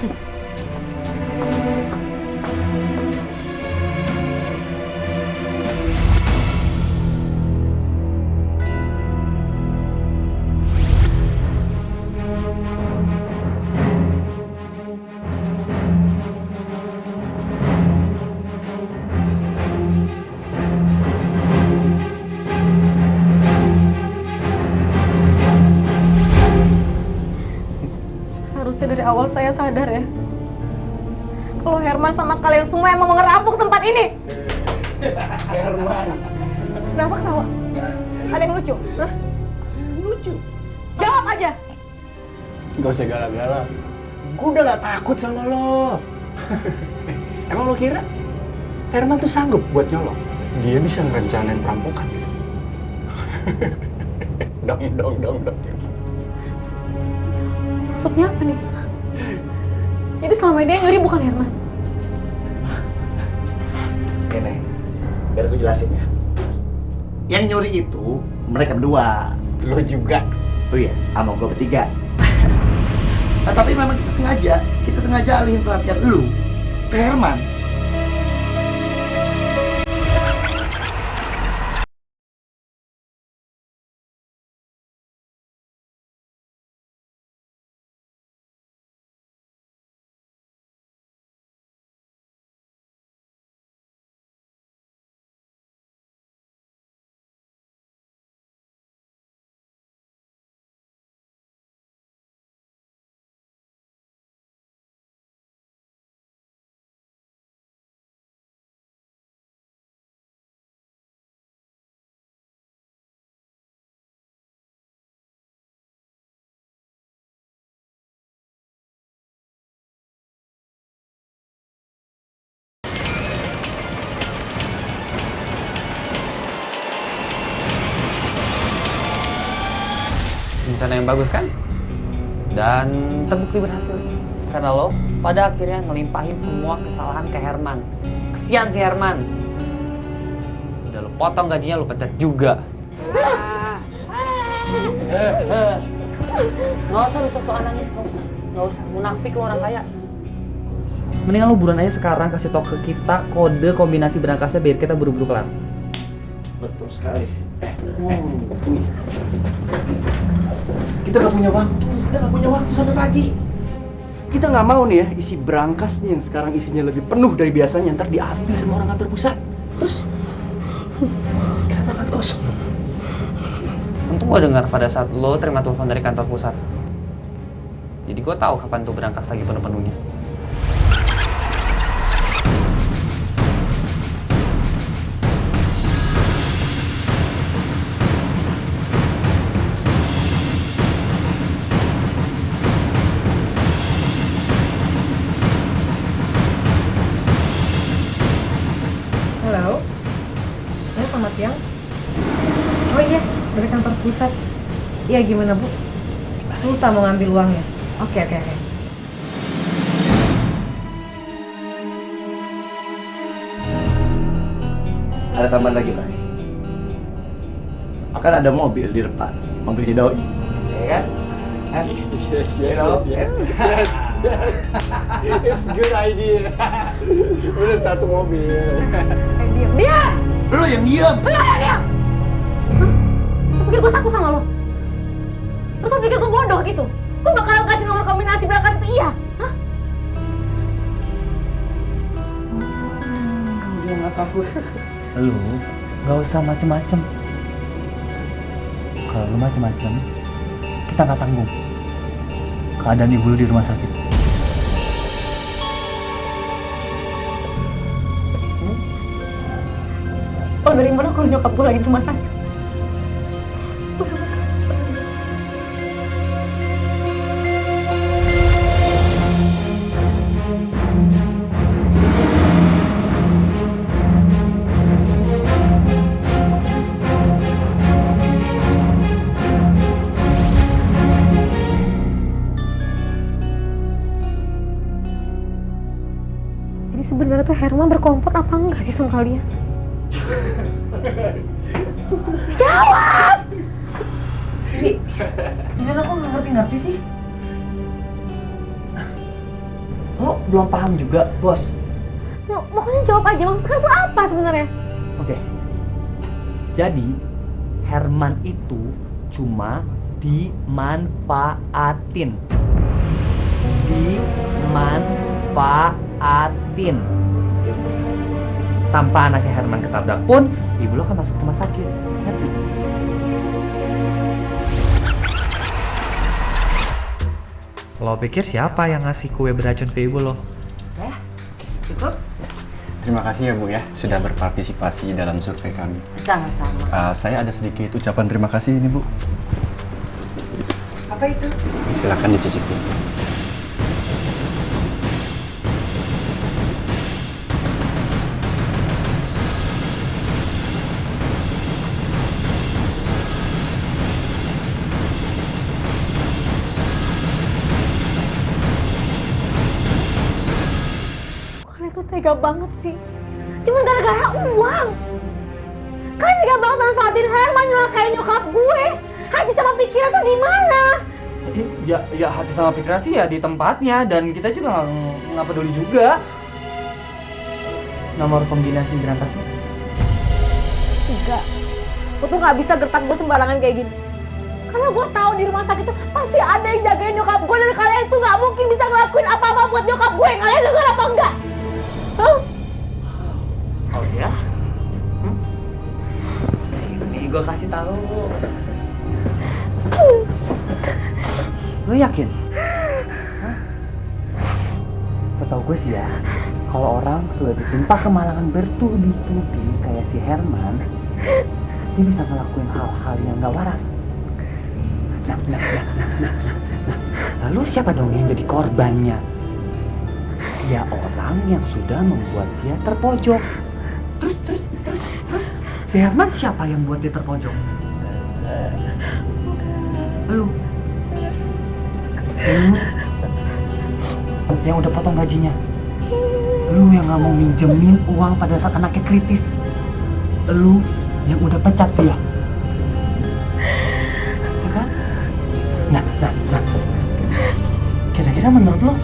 Speaker 12: Harusnya dari awal saya sadar ya. Kalau Herman sama kalian semua emang mau ngerampok tempat ini.
Speaker 2: Herman.
Speaker 12: Kenapa ketawa? Ada yang lucu? Hah? Lucu? Jawab aja!
Speaker 11: Gak usah gala-gala. Gue udah gak takut sama lo. Emang lo kira Herman tuh sanggup buat nyolong? Dia bisa ngerencanain perampokan gitu. Dong.
Speaker 12: Maksudnya apa nih? Jadi selama ini yang nyuri bukan Herman?
Speaker 2: Oke, Neng. Biar gue jelasin ya. Yang nyuri itu mereka berdua.
Speaker 11: Lo juga.
Speaker 2: Oh iya, sama gue bertiga. Nah, tapi memang kita sengaja alihin perhatian lu ke Herman.
Speaker 8: Rencana yang bagus kan? Dan terbukti berhasil. Karena lo pada akhirnya ngelimpahin semua kesalahan ke Herman. Kesian si Herman. Udah lo potong gajinya, lo pecat juga. Nggak usah lo sok-sokan nangis, nggak usah. Munafik lo orang kaya. Mendingan lo buruan aja sekarang kasih tau ke kita kode kombinasi berangkasnya biar kita buru-buru kelar.
Speaker 2: Betul sekali. Ini. Kita nggak punya waktu sampai pagi.
Speaker 11: Kita nggak mau nih ya isi berangkas nih yang sekarang isinya lebih penuh dari biasanya, ntar diambil sama orang kantor pusat. Terus kita tangan kosong.
Speaker 8: Untung gue dengar pada saat lo terima telepon dari kantor pusat. Jadi gue tahu kapan tuh berangkas lagi penuh-penuhnya.
Speaker 3: Halo? Ya, selamat siang. Oh iya, dari kantor pusat. Iya, gimana Bu? Susah mau ngambil uangnya. Oke.
Speaker 2: Ada tambahan lagi, Bray. Akan ada mobil di depan, mobilnya Doi. Ya kan?
Speaker 11: Yes. It's good idea. Udah satu mobil.
Speaker 12: Diam!
Speaker 2: Lu yang diam.
Speaker 12: Lu yang diam! Lu pikir gue takut sama lo? Terus lu pikir gue bodoh gitu? Gue bakalan kasih nomor kombinasi berangkas itu iya? Hah?
Speaker 11: Dia nggak takut.
Speaker 8: Lu nggak usah macem-macem. Kalau lu macem-macem, kita nggak tanggung keadaan ibu lu di rumah sakit.
Speaker 12: Tau dari mana kalau nyokap gue lagi di rumah sakit? Gue sama sekali. Jadi sebenarnya tuh Herman berkomplot apa enggak sih sama kalian? Jawab!
Speaker 11: Ini lo kok nggak ngerti-ngerti sih? Lo belum paham juga, bos.
Speaker 12: Pokoknya jawab aja, maksudnya tuh apa sebenarnya?
Speaker 11: Oke. Jadi, Herman itu cuma dimanfaatin. Dimanfaatin. Tanpa anaknya Herman ketabrak pun, ibu lo akan masuk rumah sakit. Ngerti?
Speaker 8: Lo pikir siapa yang ngasih kue beracun ke ibu lo?
Speaker 12: Ya, cukup.
Speaker 11: Terima kasih ya Bu ya, sudah berpartisipasi dalam survei kami.
Speaker 12: Sama-sama.
Speaker 11: Saya ada sedikit ucapan terima kasih ini Bu.
Speaker 12: Apa itu?
Speaker 11: Silakan dicicipi.
Speaker 12: Tega banget sih. Cuma gara-gara uang. Kalian tega banget manfaatin Herman nyelakain nyokap gue. Hati sama pikiran tuh di mana?
Speaker 8: Ya hati sama pikiran sih ya di tempatnya dan kita juga nggak peduli juga. Nomor kombinasi berangkasnya?
Speaker 12: Enggak. Gue tuh nggak bisa gertak gue sembarangan kayak gini. Karena gue tahu di rumah sakit tuh pasti ada yang jagain nyokap gue dan kalian tuh nggak mungkin bisa ngelakuin apa-apa buat nyokap gue. Kalian dengar apa enggak?
Speaker 8: Oh ya? Ini gue kasih tahu. Lo yakin?
Speaker 11: Setahu gue sih ya, kalau orang sudah ditimpa kemalangan bertubi-tubi kayak si Herman, dia bisa ngelakuin hal-hal yang gak waras. Nah. Lalu siapa dong yang jadi korbannya? Ya orang yang sudah membuat dia terpojok. Terus si Herman siapa yang buat dia terpojok? Lu yang udah potong gajinya. Lu yang gak mau minjemin uang pada saat anaknya kritis. Lu yang udah pecat dia. Ya kan? Nah. Kira-kira menurut lo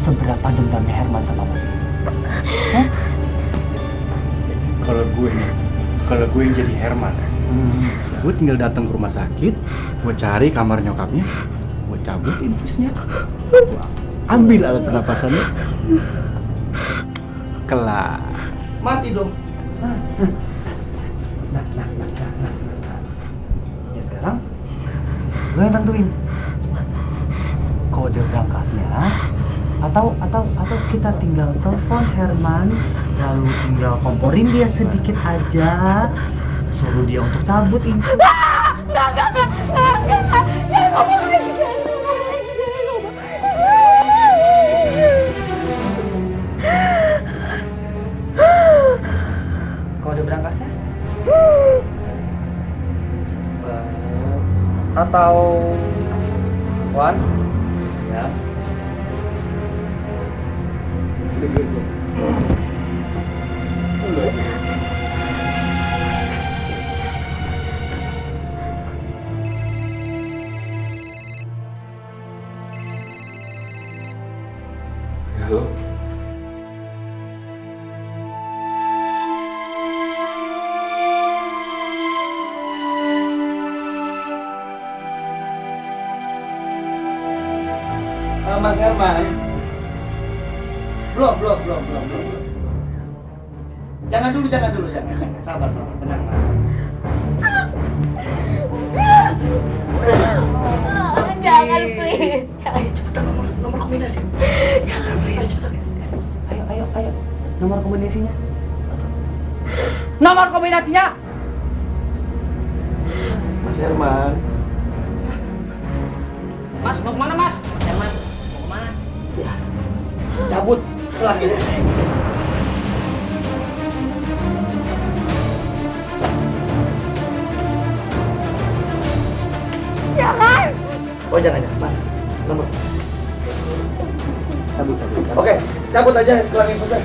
Speaker 11: seberapa dendamnya Herman sama lo? Hah?
Speaker 15: Kalau gue yang jadi Herman, gue tinggal datang ke rumah sakit, gue cari kamar nyokapnya, gue cabut infusnya, gue ambil alat pernapasannya, kelar.
Speaker 2: Mati dong.
Speaker 11: Nah. Ya sekarang lo yang tentuin kode berangkasnya atau kita tinggal telepon Herman lalu tinggal komporin dia sedikit aja, suruh dia untuk cabut info.
Speaker 12: Enggak. Jangan ngomong lagi.
Speaker 11: Kode berangkasnya? Atau Wan?
Speaker 2: Ya.
Speaker 9: Halo.
Speaker 2: Mas Herman. Belum. Jangan dulu. Sabar, tenang Mas. kombinasi.
Speaker 11: Jangan, please. Ayo. Nomor kombinasinya. Nomor kombinasinya.
Speaker 2: Mas Herman.
Speaker 1: Mas, mau kemana Mas? Mas Herman, mau kemana?
Speaker 2: Ya, cabut selang ini.
Speaker 12: Jangan.
Speaker 2: Oh jangan. Mana? Nomor.
Speaker 11: Cabut.
Speaker 2: Oke, cabut aja selang info saya.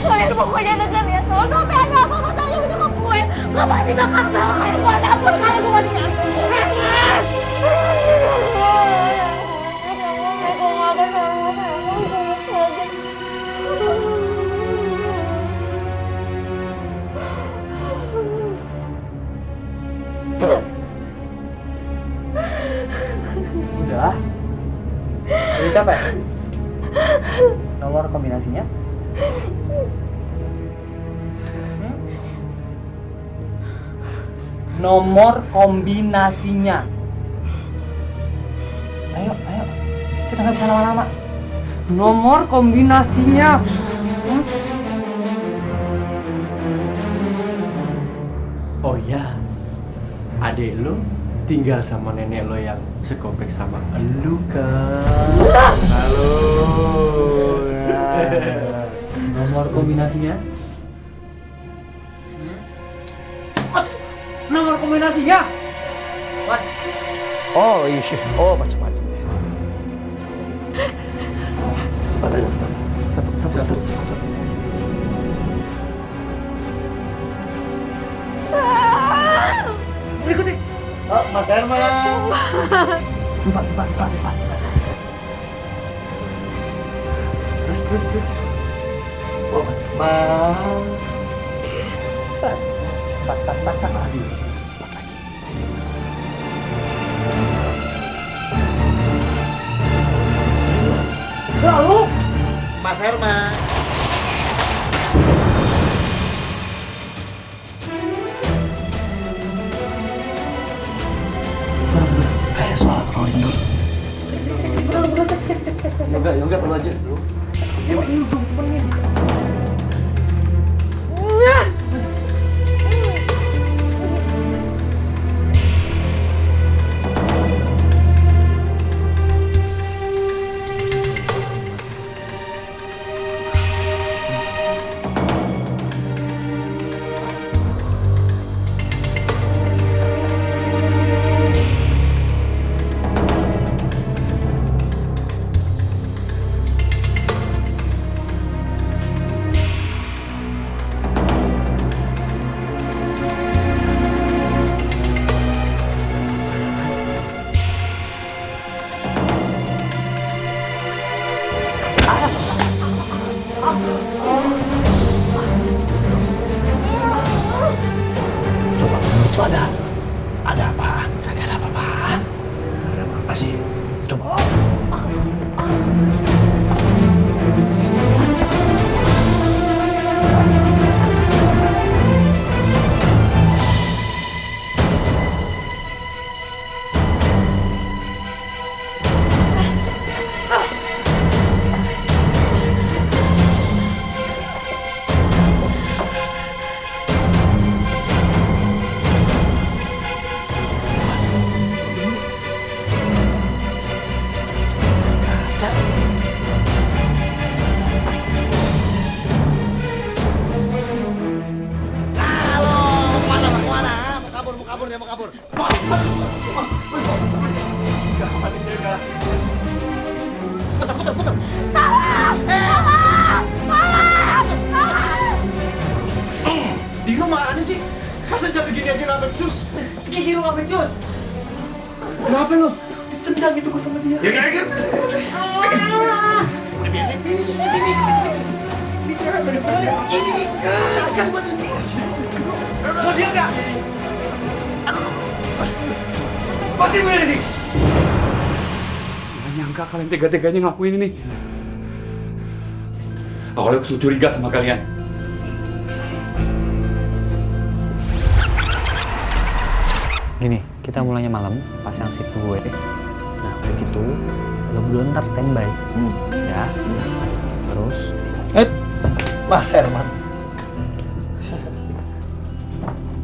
Speaker 12: Kalian pokoknya denger ya, kalau sampai ada apa-apa tanya sama nyokap gue, gue pasti bakal tahu kalian manapun kalian gue pasti nyari.
Speaker 11: Udah. Udah capek? Nomor kombinasinya? Nomor kombinasinya. Ayo. Kita nggak bisa lama-lama. Nomor kombinasinya.
Speaker 15: Oh iya, adek lo tinggal sama nenek lo yang sekompleks sama elu kan? Halo.
Speaker 11: Nomor kombinasinya? Nomor kombinasinya? What?
Speaker 2: Oh iya, oh macam-macam deh. Cepat aja. Satu.
Speaker 11: Ikuti.
Speaker 2: Oh, Mas Herman.
Speaker 11: Empat. Terus.
Speaker 2: Oh, Mas.
Speaker 11: Empat lagi. Lalu
Speaker 2: Mas Herman. Kayak suara rolling door. Yoga perlu aja. Coba menurut lo ada apaan? Kagak ada apa-apaan. Ada apa sih? Coba. Mau kabur. Putar. Di rumah mana sih? Masa jam begini aja nggak becus?
Speaker 11: Gigi lu nggak becus? Kenapa lu? Ditendang itu gue sama dia.
Speaker 2: Ya kan?
Speaker 11: Mau dia nggak? Pasti bener nih.
Speaker 5: Gak nyangka kalian tega-teganya ngelakuin ini. Awalnya aku curiga sama kalian.
Speaker 8: Gini, kita mulainya malam, pas yang shift gue. Nah, udah gitu, lo berdua ntar standby. Ya. Terus...
Speaker 2: Mas Herman.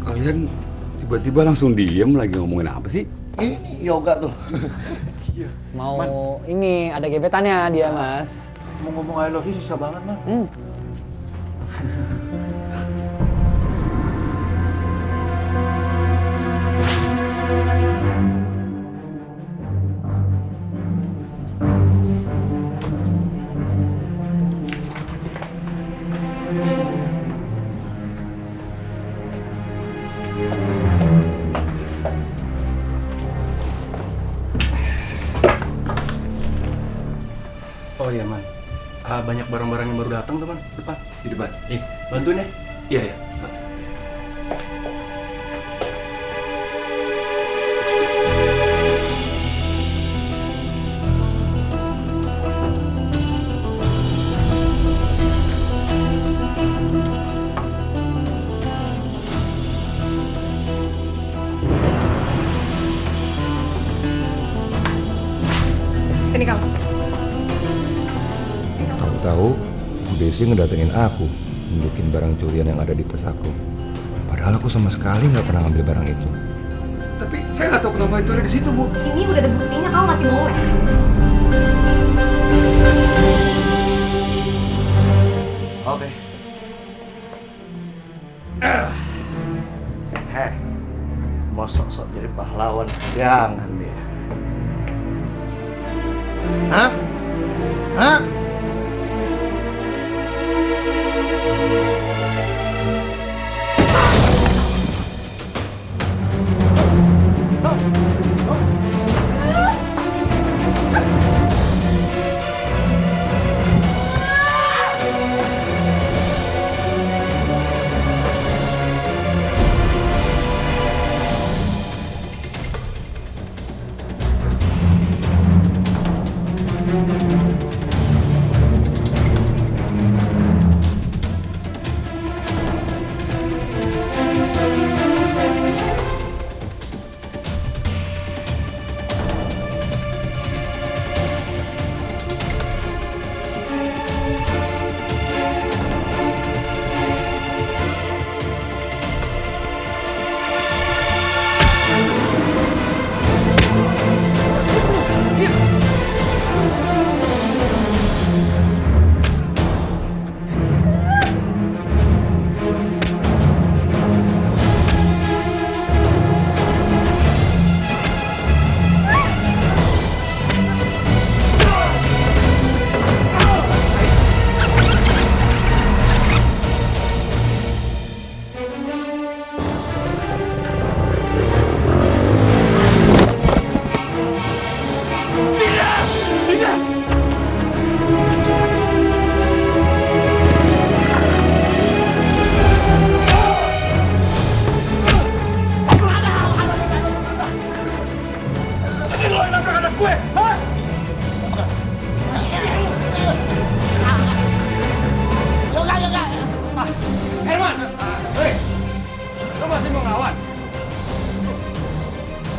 Speaker 5: Kalian tiba-tiba langsung diem lagi ngomongin apa sih?
Speaker 2: Ini yoga tuh.
Speaker 8: Mau ini, ada gebetannya dia, Mas.
Speaker 15: Mau ngomong I love you susah banget, Man. Oh iya, Man. Banyak barang-barang yang baru datang tuh, Man. Depan.
Speaker 5: Di depan?
Speaker 15: Bantuin ya.
Speaker 5: Iya, iya.
Speaker 3: Sini kamu.
Speaker 9: Tahu, Bu Desi ngedatengin aku, nunjukin barang curian yang ada di tas aku. Padahal aku sama sekali nggak pernah ngambil barang itu.
Speaker 5: Tapi saya nggak tahu kenapa itu ada di situ, Bu.
Speaker 3: Ini udah ada buktinya kamu masih moles.
Speaker 2: Oke. Mau sok-sok jadi pahlawan, jangan dia. Hah? Hah?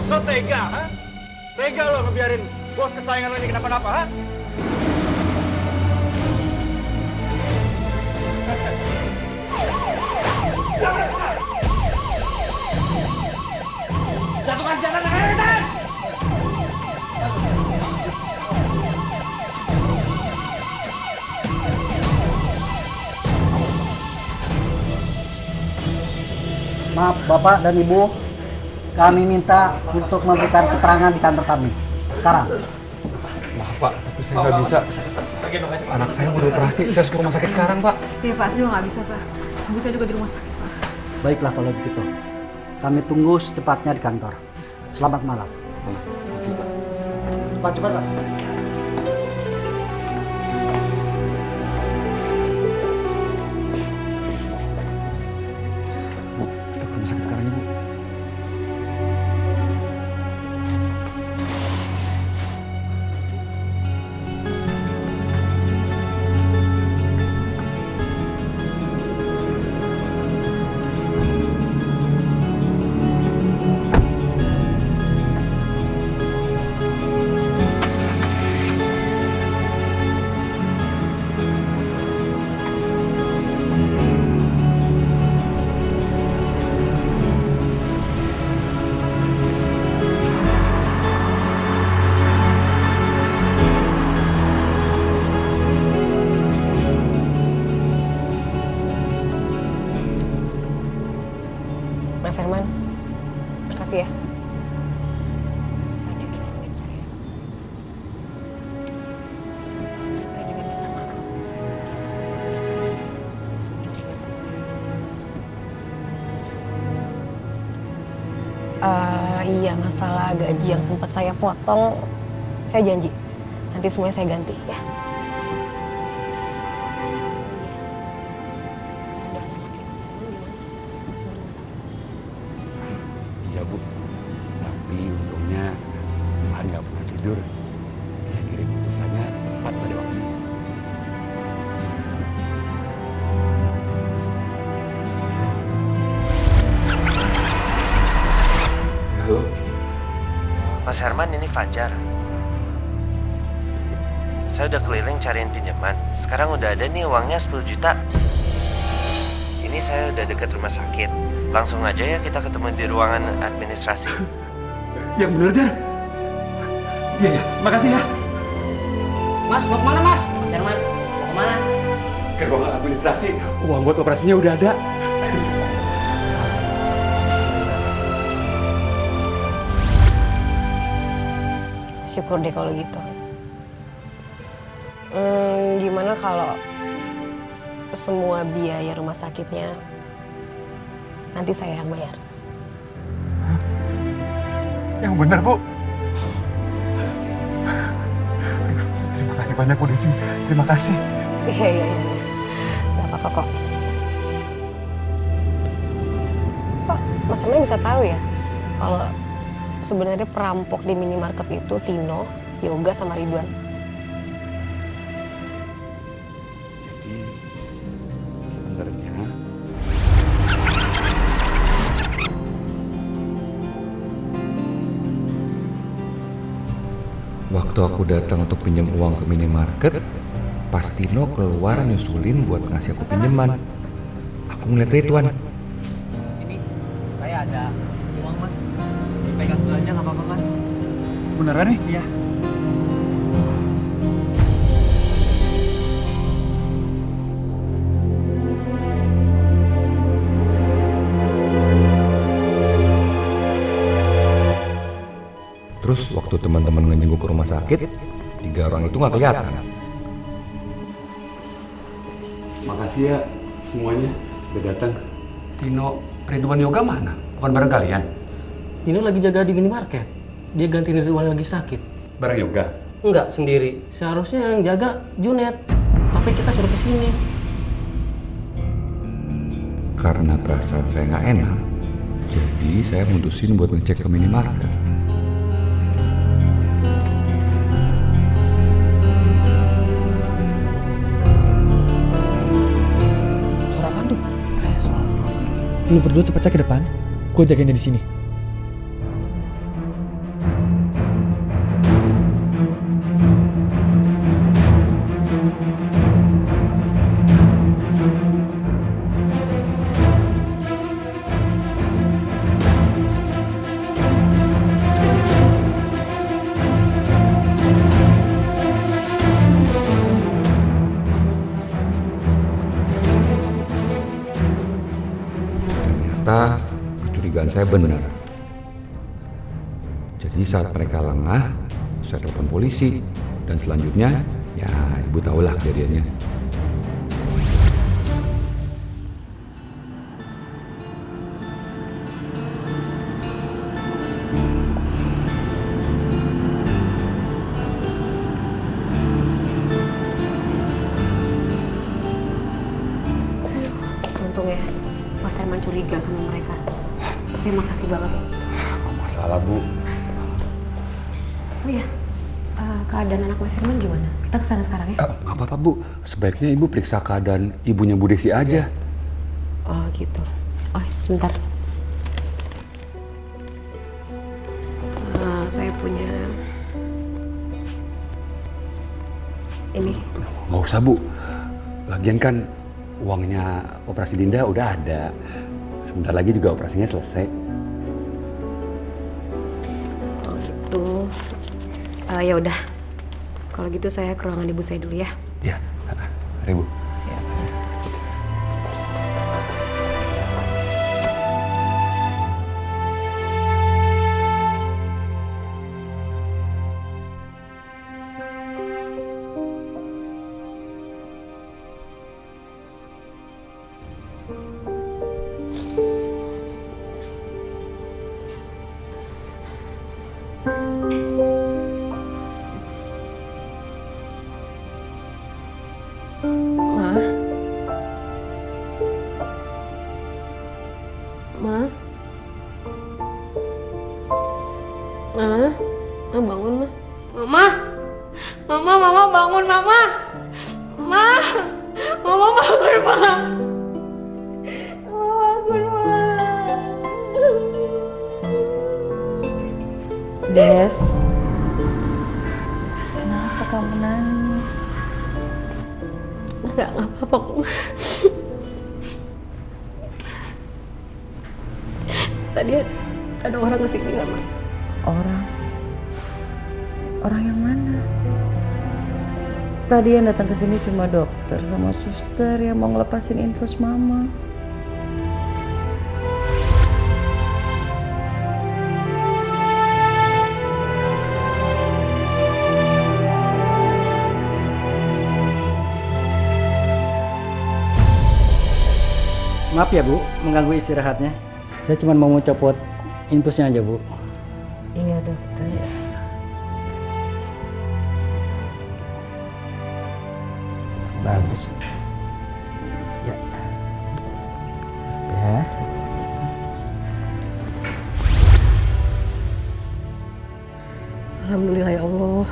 Speaker 15: Lo tega, ha? Tega lo ngebiarin bos kesayangan lo ini kenapa-napa, ha?
Speaker 1: Jatuhkan senjata Herman!
Speaker 10: Maaf Bapak dan Ibu, kami minta untuk memberikan keterangan di kantor kami. Sekarang.
Speaker 9: Maaf Pak, tapi saya nggak bisa. Anak saya mau dioperasi, saya harus ke rumah sakit sekarang Pak.
Speaker 3: Iya Pak, saya juga nggak bisa Pak. Ibu saya juga di rumah sakit Pak.
Speaker 10: Baiklah kalau begitu. Kami tunggu secepatnya di kantor. Selamat malam.
Speaker 2: Cepat, Pak.
Speaker 9: Bu, kita ke rumah sakit sekarang ya Bu.
Speaker 3: Mas Herman, makasih ya. Tadi udah nemuin saya. Saya juga minta maaf kalau sebelumnya saya curiga sama saya. Iya, masalah gaji yang sempat saya potong, saya janji nanti semuanya saya ganti ya.
Speaker 5: Iya Bu, tapi untungnya kemarin nggak pernah tidur. Dia kirim putusannya tepat pada waktu. Halo.
Speaker 16: Mas Herman, ini Fajar. Saya udah keliling cariin pinjaman. Sekarang udah ada nih uangnya 10 juta. Ini saya udah dekat rumah sakit. Langsung aja ya kita ketemu di ruangan administrasi.
Speaker 5: Yang bener Jar. Iya ya, makasih ya.
Speaker 7: Mas, mau kemana Mas? Mas Herman, mau kemana?
Speaker 5: Ke ruangan administrasi, uang buat operasinya udah ada.
Speaker 3: Syukur deh kalau gitu. Gimana kalau semua biaya rumah sakitnya nanti saya yang bayar?
Speaker 5: Yang benar Bu. Terima kasih banyak Bu Desi. Terima kasih.
Speaker 3: Iya. Gak apa-apa kok. Kok Mas Herman bisa tahu ya kalau sebenarnya perampok di minimarket itu Tino, Yoga, sama Ridwan?
Speaker 5: Jadi sebenarnya
Speaker 9: waktu aku datang untuk pinjam uang ke minimarket, pas Tino keluar nyusulin buat ngasih aku pinjaman. Aku ngeliat Ridwan.
Speaker 8: Ini saya ada uang Mas. Pegang dulu aja nggak apa-apa Mas.
Speaker 5: beneran nih?
Speaker 8: Iya.
Speaker 9: Terus waktu teman-teman ngejenguk ke rumah sakit, 3 orang itu nggak kelihatan.
Speaker 5: Makasih ya semuanya udah datang. Tino, Ridwan, Yoga mana? Bukan bareng kalian?
Speaker 7: Tino lagi jaga di minimarket. Dia ganti Ridwan lagi sakit.
Speaker 5: Bareng Yoga?
Speaker 7: Enggak, sendiri. Seharusnya yang jaga Junet. Tapi kita suruh kesini.
Speaker 9: Karena perasaan saya nggak enak, jadi saya mutusin buat ngecek ke minimarket.
Speaker 17: Suara apaan tuh? Lu berdua cepet cek ke depan, gue jagain dia di sini.
Speaker 9: Ternyata kecurigaan saya benar. Jadi saat mereka lengah, saya telepon polisi. Dan selanjutnya, ya ibu tahulah kejadiannya.
Speaker 3: Untung ya, Mas Herman curiga sama mereka. Saya makasih banget.
Speaker 5: Gak masalah Bu.
Speaker 3: Oh iya, keadaan anak Mas Herman gimana? Kita kesana sekarang ya?
Speaker 5: Gak apa-apa Bu, sebaiknya Ibu periksa keadaan ibunya Bu Desi aja.
Speaker 3: Oh gitu. Oh sebentar. Saya punya ini.
Speaker 5: Nggak usah Bu, lagian kan uangnya operasi Dinda udah ada. Sebentar lagi juga operasinya selesai.
Speaker 3: Oh gitu. Ya udah. Kalau gitu saya ke ruangan ibu saya dulu ya.
Speaker 5: Ya, mari Bu.
Speaker 3: Ya, Mas. Ma. Bangun, Ma.
Speaker 12: Des, kenapa kamu nangis?
Speaker 3: Enggak apa-apa kok, Ma. Tadi ada orang kesini nggak, Ma?
Speaker 12: Orang? Orang yang mana? Tadi yang datang ke sini cuma dokter sama suster yang mau ngelepasin infus mama.
Speaker 10: Maaf ya Bu, mengganggu istirahatnya. Saya cuma mau copot infusnya aja Bu.
Speaker 12: Iya dokter.
Speaker 2: Bagus. Ya. Ya.
Speaker 3: Alhamdulillah ya Allah.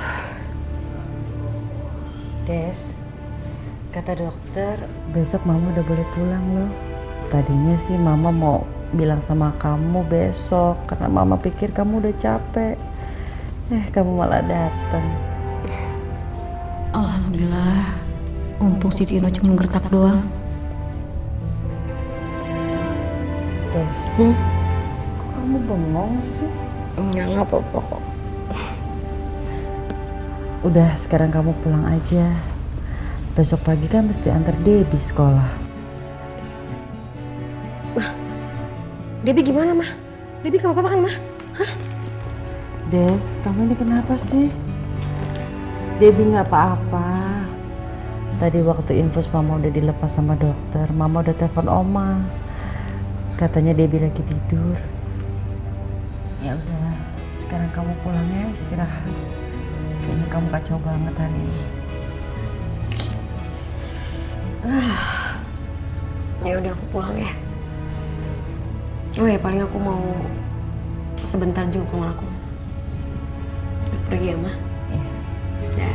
Speaker 12: Des, kata dokter besok mama udah boleh pulang loh. Tadinya sih mama mau bilang sama kamu besok karena mama pikir kamu udah capek. Kamu malah datang.
Speaker 14: Alhamdulillah. Untung si Tino cuma gertak doang.
Speaker 12: Des, kok kamu bengong sih?
Speaker 3: Nggak apa-apa kok.
Speaker 12: Udah, sekarang kamu pulang aja. Besok pagi kan mesti antar Debbie sekolah.
Speaker 3: Mah, Debbie gimana, Mah? Debbie gak apa-apa kan, Mah? Hah?
Speaker 12: Des, kamu ini kenapa sih? Debbie nggak apa-apa. Tadi waktu infus mama udah dilepas sama dokter, mama udah telepon oma. Katanya Debbie lagi tidur. Ya udah, sekarang kamu pulang ya, istirahat. Kayaknya kamu kacau banget hari ini.
Speaker 3: Ya udah, aku pulang ya. Oh ya, paling aku mau sebentar jenguk rumah aku. Aku pergi ya, Ma?
Speaker 12: Iya.
Speaker 3: Ya.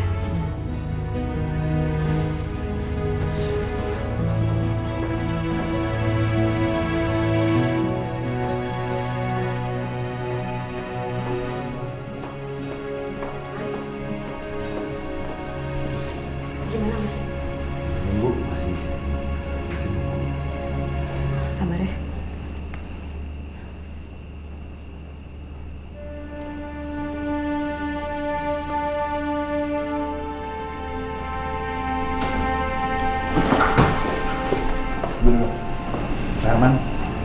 Speaker 3: Mas. Gimana, Mas?
Speaker 5: Nunggu masih nunggu.
Speaker 3: Sabar ya.
Speaker 2: Herman,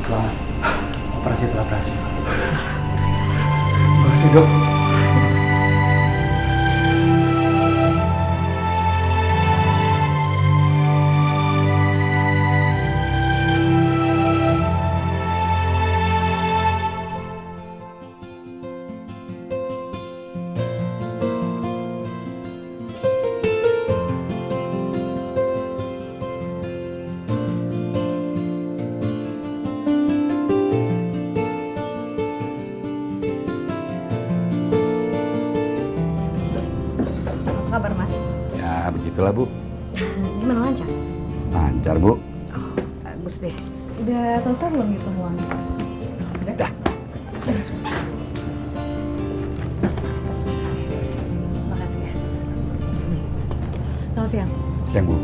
Speaker 2: selamat. Operasi telah berhasil.
Speaker 15: Makasih dok.
Speaker 3: Apa kabar, Mas?
Speaker 5: Ya begitulah Bu.
Speaker 3: Gimana, lancar?
Speaker 5: Lancar Bu.
Speaker 3: Bagus deh.
Speaker 14: Udah selesai belum gitu uang?
Speaker 5: Udah.
Speaker 14: Makasih ya. Selamat siang.
Speaker 5: Siang Bu.